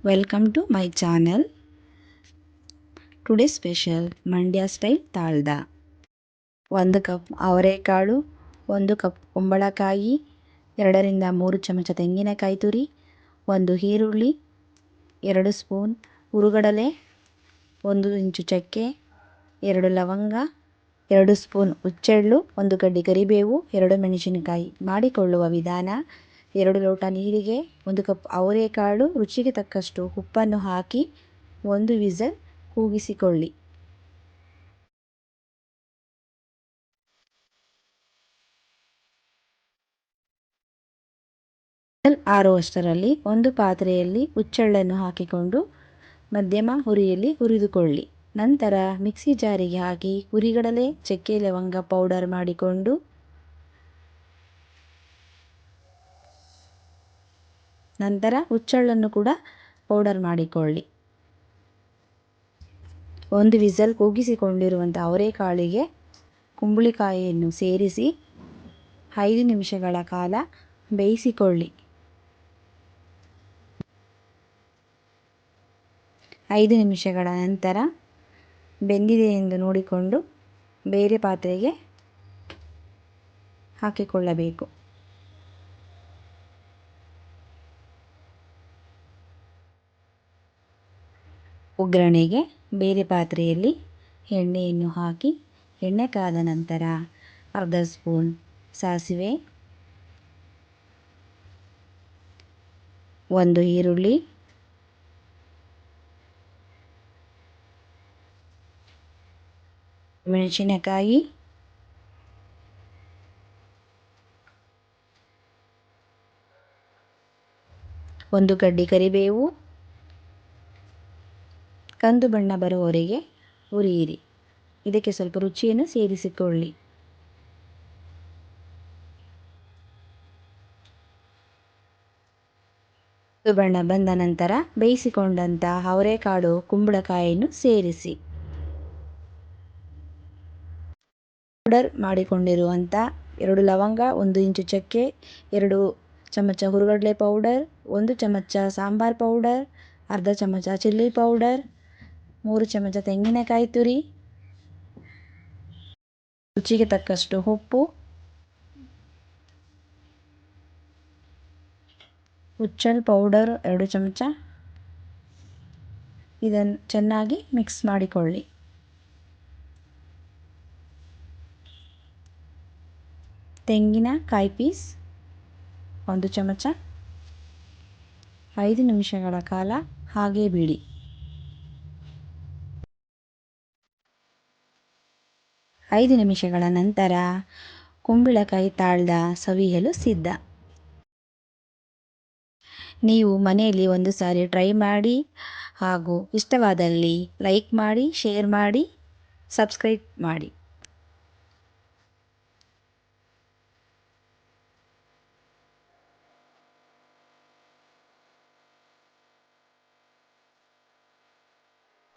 Welcome to my channel. Today special Mandya style ತಾಳ್ದ. 1 cup ಅವರೆಕಾಳು, 1 cup ಕುಂಬಳಕಾಯಿ, 2 ರಿಂದ 3 ಚಮಚ ತೆಂಗಿನಕಾಯಿ ತುರಿ, 1 ಈರುಳ್ಳಿ, 2 ಸ್ಪೂನ್ ಹುರುಗಡಲೆ, 1 ಇಂಚು ಚಕ್ಕೆ, 2 ಲವಂಗ, 2 ಸ್ಪೂನ್ ಹುಚ್ಚೆಳ್ಳು, 1 ಕಡ್ಡಿ ಕರಿಬೇವು, 2 ಮೆಣಸಿನಕಾಯಿ. ಮಾಡಿಕೊಳ್ಳುವ ವಿಧಾನ: 2 ಲೋಟ ನೀರಿಗೆ 1 ಕಪ್ ಅವರೆಕಾಳು, ರುಚಿಗೆ ತಕ್ಕಷ್ಟು ಉಪ್ಪನ್ನು ಹಾಕಿ 1 ವಿಸಲ್ ಕೂಗಿಸಿಕೊಳ್ಳಿ. ವಿಸಲ್ ಆರುವಷ್ಟರಲ್ಲಿ ಒಂದು ಪಾತ್ರೆಯಲ್ಲಿ ಹುಚ್ಚೆಳ್ಳನ್ನು ಹಾಕಿಕೊಂಡು ಮಧ್ಯಮ ಹುರಿಯಲ್ಲಿ ಹುರಿದುಕೊಳ್ಳಿ. ನಂತರ ಮಿಕ್ಸಿ ಜಾರಿಗೆ ಹಾಕಿ ಹುರಿಗಡಲೆ, ಚಕ್ಕೆ, ಲವಂಗ ಪೌಡರ್ ಮಾಡಿಕೊಂಡು ನಂತರ ಹುಚ್ಚೆಳ್ಳನ್ನು ಕೂಡ ಪೌಡರ್ ಮಾಡಿಕೊಳ್ಳಿ. 1 ವಿಸಲ್ ಕೂಗಿಸಿಕೊಂಡಿರುವಂಥ ಅವರೆಕಾಳಿಗೆ ಕುಂಬಳಕಾಯಿಯನ್ನು ಸೇರಿಸಿ 5 ನಿಮಿಷಗಳ ಕಾಲ ಬೇಯಿಸಿಕೊಳ್ಳಿ. 5 ನಿಮಿಷಗಳ ನಂತರ ಬೆಂದಿದೆ ಎಂದು ನೋಡಿಕೊಂಡು ಬೇರೆ ಪಾತ್ರೆಗೆ ಹಾಕಿಕೊಳ್ಳಬೇಕು. ಒಗ್ಗರಣೆಗೆ ಬೇರೆ ಪಾತ್ರೆಯಲ್ಲಿ ಎಣ್ಣೆಯನ್ನು ಹಾಕಿ ಎಣ್ಣೆ ಕಾದ ನಂತರ ಅರ್ಧ ಸ್ಪೂನ್ ಸಾಸಿವೆ, 1 ಈರುಳ್ಳಿ, ಮೆಣಸಿನಕಾಯಿ, ಒಂದು ಕಡ್ಡಿ ಕರಿಬೇವು, ಕಂದು ಬಣ್ಣ ಬರುವವರೆಗೆ ಹುರಿಯಿರಿ. ಇದಕ್ಕೆ ಸ್ವಲ್ಪ ರುಚಿಯನ್ನು ಸೇರಿಸಿಕೊಳ್ಳಿ. ಕಂದು ಬಣ್ಣ ಬಂದ ನಂತರ ಬೇಯಿಸಿಕೊಂಡಂಥ ಅವರೆಕಾಳು, ಕುಂಬಳಕಾಯಿಯನ್ನು ಸೇರಿಸಿ ಪೌಡರ್ ಮಾಡಿಕೊಂಡಿರುವಂಥ 2 ಲವಂಗ, 1 ಇಂಚು ಚಕ್ಕೆ, 2 ಚಮಚ ಹುರುಗಡಲೆ ಪೌಡರ್, 1 ಚಮಚ ಸಾಂಬಾರ್ ಪೌಡರ್, ಅರ್ಧ ಚಮಚ ಚಿಲ್ಲಿ ಪೌಡರ್, 3 ಚಮಚ ತೆಂಗಿನಕಾಯಿ ತುರಿ, ರುಚಿಗೆ ತಕ್ಕಷ್ಟು ಉಪ್ಪು, ಹುಚ್ಚೆಳ್ಳು ಪೌಡರ್ 2 ಚಮಚ. ಇದನ್ನು ಚೆನ್ನಾಗಿ ಮಿಕ್ಸ್ ಮಾಡಿಕೊಳ್ಳಿ. ತೆಂಗಿನಕಾಯಿ ಪೀಸ್ 1 ಚಮಚ. 5 ನಿಮಿಷಗಳ ಕಾಲ ಹಾಗೇ ಬಿಡಿ. ಐದು ನಿಮಿಷಗಳ ನಂತರ ಕುಂಬಳಕಾಯಿ ತಾಳ್ದ ಸವಿಯಲು ಸಿದ್ಧ. ನೀವು ಮನೆಯಲ್ಲಿ ಒಂದು ಸಾರಿ ಟ್ರೈ ಮಾಡಿ ಹಾಗೂ ಇಷ್ಟವಾದಲ್ಲಿ ಲೈಕ್ ಮಾಡಿ, ಶೇರ್ ಮಾಡಿ, ಸಬ್ಸ್ಕ್ರೈಬ್ ಮಾಡಿ.